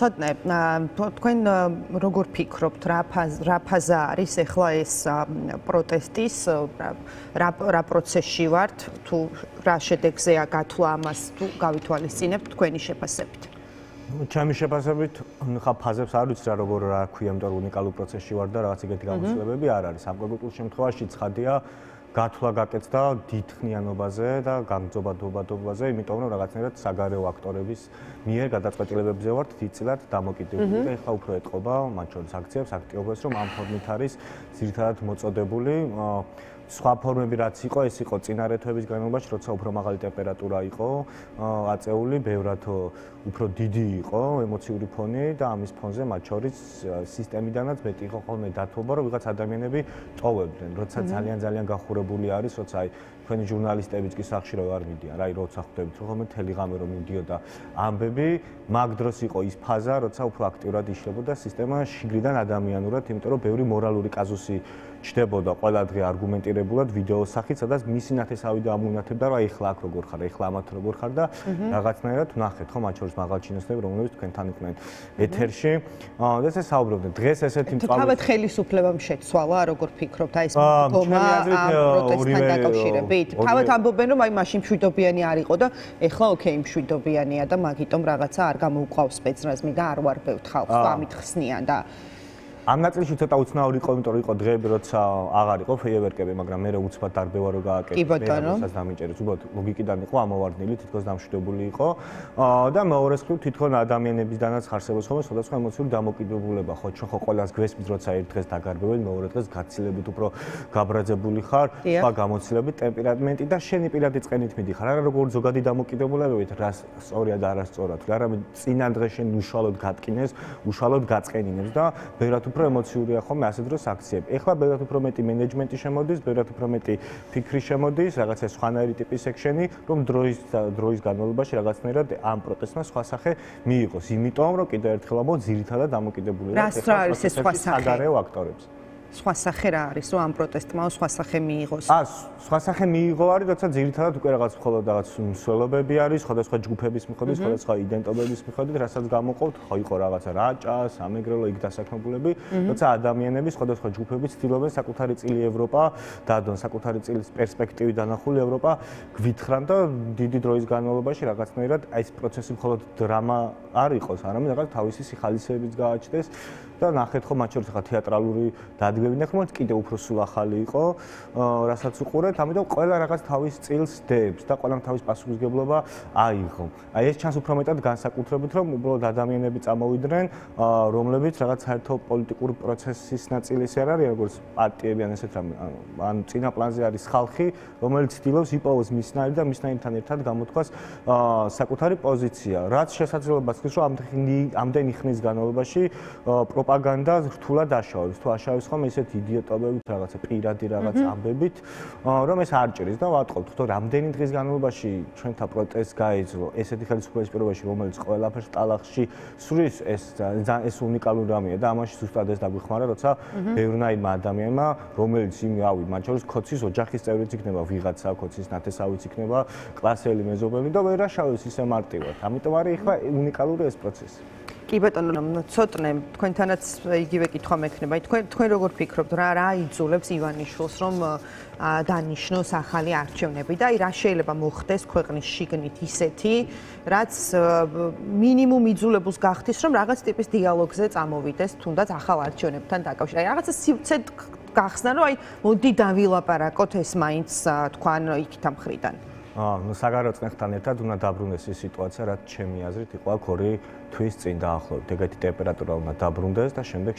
ცოტნე თქვენ როგორ ფიქრობთ რა ფაზა არის ახლა ეს პროტესტის რა პროცესში ვართ თუ რა შედეგზეა გათვლა ამას თუ გავითვალისწინებთ თქვენი შეფასებით ჩემი შეფასებით ხა ფაზებს არ ვიცი რა როგორ რა ქვია იმიტომ რომ უნიკალურ პროცესში ვარ და რაღაც ეგეთი გამოცდილებები არ არის ამ კონკრეტულ შემთხვევაში ცხადია გათვლა გაკეთდა დიდხნიანობაზე და გამძობადობაზე, იმიტომ რომ რაღაცნაირად საგარეო აქტორების მიერ გადაწყვეტილებებზე ვართ დიდწილად დამოკიდებული და ეხლა უფრო ეტყობა მათ შორის აქციებს, აქტიობას, რომ ამ ფორმით არის ძირითადად მოწოდებული სხვა ფორმები რაც იყო, ეს იყო წინარეთების განმავლობაში, როცა უფრო მაღალი ტემპერატურა იყო აწეული, ბევრად უფრო დიდი იყო ემოციური ფონი და ამის ფონზე მათ შორის სისტემიდანაც მეტი იყო ხოლმე დათმობა, რომ ვიღაც ადამიანები ტოვებდნენ, როცა ძალიან გახურებული არის, როცა აი თქვენი ჟურნალისტებიც კი სახშირად არ მიდიან, აი როცა ხვდებით, რომ ხოლმე მთელი ღამე რომ მიდიოდა ამბები, მაგ დროს იყო ის ფაზა, როცა უფრო აქტიურად იშლებოდა სისტემა შიგნიდან ადამიანურად, იმიტომ რომ ბევრი მორალური კაზუსი ჩდებოდა ყველა დღე არგუმენტირებულად ვიდეოს სახით, სადაც მისი ნათესავი და ამუნათებდა, რომ აი ეხლა აქ როგორ ხარ, ეხლა ამათ როგორ ხარ და რაღაცნაირად ვნახეთ, ხო, მათ შორის მაღალჩინოსნები, რომლებიც თქვენთან იყვნენ ეთერში. და ესე საუბრობდნენ. დღეს ესეთი თავად ხელისუფლებამ შეცვალა, როგორ ფიქრობთ, აი ეს მდგომა პროტესტთან დაკავშირებით? თავად ამბობენ, რომ აი მაშინ მშვიდობიანი არ იყო და ეხლა ოკეი, მშვიდობიანია და მაგიტომ რაღაცა არ გამოუყავს სპეცრაზმი და არ ვარბევთ ხალხს, ამით ხსნიან და ამ ნაწილში ცოტა უცნაური იყო, იმიტომ რომ იყო დღეები, როცა აღარ იყო ფეიერვერკები, მაგრამ მე უცბად დარბევა რო გააკეთე, მესაც დამიჭერეს, უბრალოდ ლოგიკიდან იყო ამოვარდნილი, თითქოს დამშვიდებული იყო. და მეორეს მხრივ თვითონ ადამიანებისგანაც არსებობს ხოლმე სხვადასხვა ემოციური დამოკიდებულება, ხო, ჩვენ ხო ყველას გვესმის, როცა ერთ დღეს დაგარბევენ, მეორე დღეს გაცილებით უფრო გაბრაძებული ხარ, სხვა გამოცდილებით, ტემპერამენტი და შენი პირადი წყენით მიდიხარ. არა როგორც ზოგადი დამოკიდებულებებით, რა სწორია და არასწორად, არა წინა დღეს შენ უშუალოდ გატკინეს, უშუალოდ გაწყენინებს და ბევრად უფრო ემოციურია ხოლმე ასეთ დროს აქციები. ეხლა ბევრად უფრო მეტი მენეჯმენტი შემოდის, ბევრად უფრო მეტი ფიქრი შემოდის, რაღაცა სხვანაირი ტიპის ექშენი, რომ დროის განმავლობაში რაღაცნაირად ამ პროტესტმა სხვა სახე მიიღოს. იმიტომ რომ კიდევ ერთხელ ამბობ, ძირითადად დამოკიდებულია ეს სხვა სახე საგარეო აქტორებს. სხვა სახე რა არის, რომ ამ პროტესტმა სხვა სახე მიიღოს? სხვა სახე მიიღო არის, როცა ძირითადად უკვე რაღაც მხოლოდ რაღაც მსვლელობები არის, სხვადასხვა ჯგუფების მიხედვით, სხვადასხვა იდენტობების მიხედვით, რასაც გამოყოფთ, ხო იყო რაღაცა რაჭა, სამეგრელო, იქ დასაქმებულები, როცა ადამიანები სხვადასხვა ჯგუფები ცდილობენ საკუთარი წილი ევროპა დადონ, საკუთარი წილის პერსპექტივი დანახული ევროპა გვითხრან და დიდი დროის განმავლობაში რაღაცნაირად აი ეს პროცესი მხოლოდ დრამა არ იყოს, არამედ რაღაც თავისი სიხალისეებიც გააჩნდეს და ნახეთ ხო მათ შორის ხა თეატრალური დადგმები ნახეთ, კიდევ უფრო სულ ახალი იყო, რასაც უყურეთ, ამიტომ ყველა რაღაც თავის წილს დებს და ყველამ თავის პასუხისმგებლობა აიღო. აი ეს ჩანს უფრო მეტად განსაკუთრებით, რომ უბრალოდ ადამიანები წამოვიდნენ, რომლებიც რაღაც საერთო პოლიტიკური პროცესის ნაწილის არ არის, როგორც პარტიები ან ესეთ რამე, ან წინა პლანზე არის ხალხი, რომელიც ცდილობს იპოვოს მისნაირი და მისნაირთან ერთად გამოთქვას საკუთარი პოზიცია. რაც შესაძლებლობას ხდის, რომ ამდენი ხნის განმავლობაში პროპაგანდა რთულად აშავებს, თუ აშავებს ხომ ესეთ იდიოტობებით, რაღაცა პირადი რაღაც ამბებით, რომ ეს არ ჭრის და ვატყობთ, თუ რამდენი დღის განმავლობაში ჩვენთან პროტესტს გაეძლო ესეთი ხელისუფლების პირობაში, რომელიც ყველაფერს ტალახში სვრის, ეს უნიკალური რამეა და ამაში ზუსტად ეს დაგვიხმარა, როცა ბევრნაირმა ადამიანმა, რომელიც იმავე, მათ შორის ქოცის ოჯახის წევრიც იქნება, ვიღაცა ქოცის ნათესავიც იქნება, კლასელი მეზობელი და ვერ აშავებს ისე მარტივად. ამიტომ არის ახლა უნიკალური ეს პროცესი. კი ბატონო, ცოტნე თქვენთანაც იგივე კითხვა მექნება. თქვენ როგორ ფიქრობთ, რა იძულებს ივანიშვილს, რომ დანიშნოს ახალი არჩევნები და აი რა შეიძლება მოხდეს ქვეყნის შიგნით ისეთი, რაც მინიმუმ იძულებულს გახდის, რომ რაღაც ტიპის დიალოგზე წამოვიდეს, თუნდაც ახალ არჩევნებთან დაკავშირებით. აი რაღაცა სივრცედ გახსნა, რომ აი მოდი დავილაპარაკოთ ეს მაინც თქვან იქით ამ მხრიდან. ნუ საგარეო წნეხთან ერთად უნდა დაბრუნდეს ის სიტუაცია, რაც ჩემი აზრით იყო აქ 2 თვის წინ დაახლოებით. ეგეთი ტემპერატურა უნდა დაბრუნდეს და შემდეგ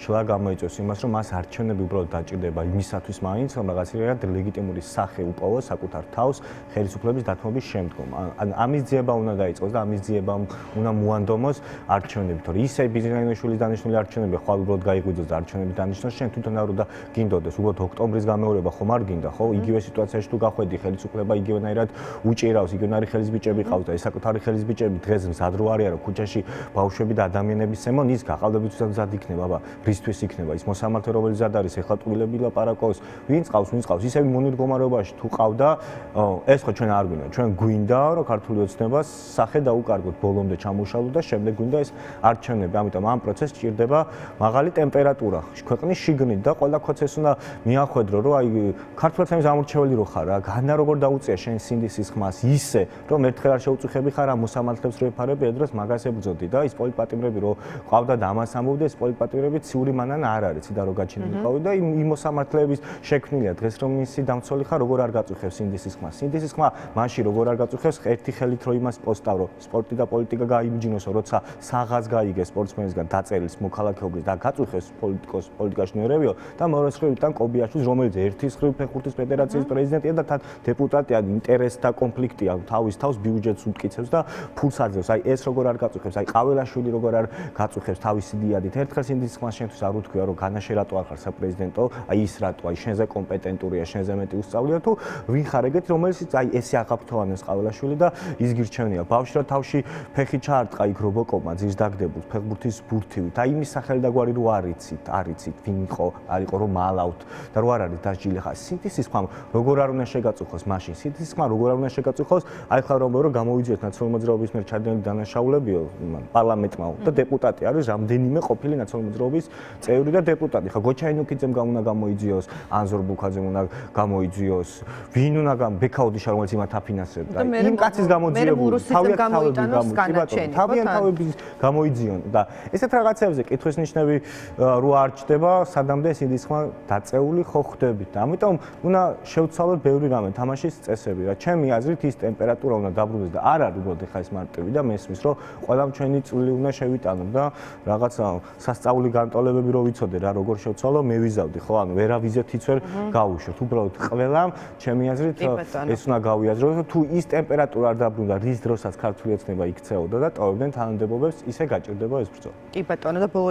შლა გამოიწვევს იმას, რომ მას არჩევნები უბრალოდ დაჭირდება იმისათვის მაინც, რომ რაღაცნაირად ლეგიტიმური სახე უპოვოს საკუთარ თავს ხელისუფლების დათმობის შემდგომ. ან ამის ძიება უნდა დაიწყოს და ამის ძიება უნდა მოანდომოს არჩევნები, თორე ისე ბიზნესმენშვილის დანიშნული არჩევნები ხვალ უბრალოდ გაიღვიძოს და არჩევნები დანიშნოს, შენ თვითონ არ უნდა გინდოდეს, უბრალოდ ოქტომბრის გამეორება ხომ არ გინდა, ხო? იგივე სიტუაციაში თუ გახვედი, ხელისუფლება იგივენაირად უჭირავს, იგივენაირი ხელისბიჭები ყავს და ეს საკუთარი ხელისბიჭები დღეს მზად რო არიან, რომ ქუჩაში ბავშვები და ადამიანები სემონ ის გაყალდებითად მზად იქნება, აბა, რისთვის იქნება ის მოსამართლე, რომელიც მზად არის, ეხლა ტყუილები ლაპარაკობს, ვინ ყავს, ისევ მონიდგომარეობაში თუ ყავდა, ეს ხო ჩვენ არ გვინდა, ჩვენ გვინდა, რომ ქართული ოცნებას სახე დაუკარგოთ, ბოლომდე ჩამოშალოთ და შემდეგ გვინდა ეს არჩევნები, ამიტომ ამ პროცესს სჭირდება მაღალი ტემპერატურა, ქვეყნის შიგნით და ყველა ქოცეს უნდა მიახვედრო, რომ აი ქართველების ამორჩეველი რო ხარ რა, განა როგორ დაუწია შენ სინდისის ხმას ისე, რომ ერთხელ არ შეუწუხები ხარ ამ მოსამართლებს რო ეფარები, ედროს მაგას ებრძოდი და ის პოლიტპატიმრები რო ყავდა და ამას ამბობდი, ეს პოლიტპატიმრები ციური მანან არ არის, ცი და რო გაჩენილი ყავი და იმ მოსამართლეების შექმნილია დღეს რომ ისი დამცველი ხარ, როგორ არ გაწუხებს სინდისის ხმას. სინდისის ხმა მაშინ როგორ არ გაწუხებს, ერთი ხელით რო იმას პოსტავრო, სპორტი და პოლიტიკა გაიმჯინოსო, როცა საღას გაიგე სპორტსმენისგან დაწერილს მოქალაქეობის და გაწუხებს პოლიტიკაში ნერევიო და მეორე მხრივიდან კობიაშვილს, რომელიც ერთის მხრივ ფეხბურთის ფედერაციის პრეზიდენტია და თან დეპუტატია, ინტერესთა კონფლიქტია, თავის თავს ბიუჯეტს უმტკიცებს და ფულს აძლევს. აი ეს როგორ არ გაწუხებს, აი ყაველაშვილი როგორ არ გაწუხებს თავისი დიადით. ერთხელ სინდისის ხმას შენთვის არ უთქვია, რომ განაშე რატო არ ხარ საპრეზიდენტო, აი ის რატო, აი შენზე კომპეტენტურია, შენზე მეტი უსწავლია თუ ვინ ხარ ეგეთი, რომელიც აი ესე აღაფრთოვანებს ყაველაშვილი და ის გირჩევნია. ბავშვი რა თავში ფეხი ჩაარტყა იქ რობოკოპმა ძირს დაგდებულს ფეხბურთის ბურთივით. აი იმის სახელი და გვარი რო არიცით ვინ იყო, არ იყო რომ მალავთ და რო არ არის დასჯილი ხა. სინდისის ხმამ როგორ არ უნდა შეგაწუხოს მაშინ. სინდისის ხმა როგორ არ უნდა შეგაწუხოს, აი ხლა რომ გამოვიძიოთ ნაციონალური მოძრაობის მიერ ჩადენილი დანაშაულებიო პარლამენტმა და დეპუტატი არის რამდენიმე ყოფილი ნაციონალური მოძრაობის წევრი და დეპუტატი. ხა გოჩაინუკიძემ უნდა გამოიძიოს, ანზორ ბუქაძემ უნდა გამოიძიოს, ვინ უნდა ბექაოდიშა რომელიც იმათ აფინანსებდა. იმ კაცის გამოძიებული თავიანთ თავების გამოიძიონ და ესეთ რაღაცებზე კითხვის ნიშნები რო არ ჩდება, სადამდე სინდისის ხმა დაწეული ხო ხდებით. ამიტომ უნდა შევცვალოთ ბევრი რამე თამაშის წესები რა. ჩემი აზრით ის ტემპერატურა უნდა დაბრუნდეს და არ არის უბრალოდ ხა ეს მარტივი და მესმის რომ ყველამ ჩვენი წვლილი უნდა შევიტანოთ და რაღაც სასწაული განტოლებები რო ვიცოდე რა როგორ შევცვალო მე ვიზავდი ხო ანუ ვერავიზეთ იცვერ გავუშვოთ უბრალოდ ყველამ ჩემი აზრით ეს უნდა გავიაზრო თუ ის ტემპერატურა არ დაბრუნდა რის დროსაც ქართული ოცნება იქცეოდა და ტოვებდნენ თანამდებობებს ისე გაჭირდება ეს ბრძოლა. კი ბატონო და ბოლო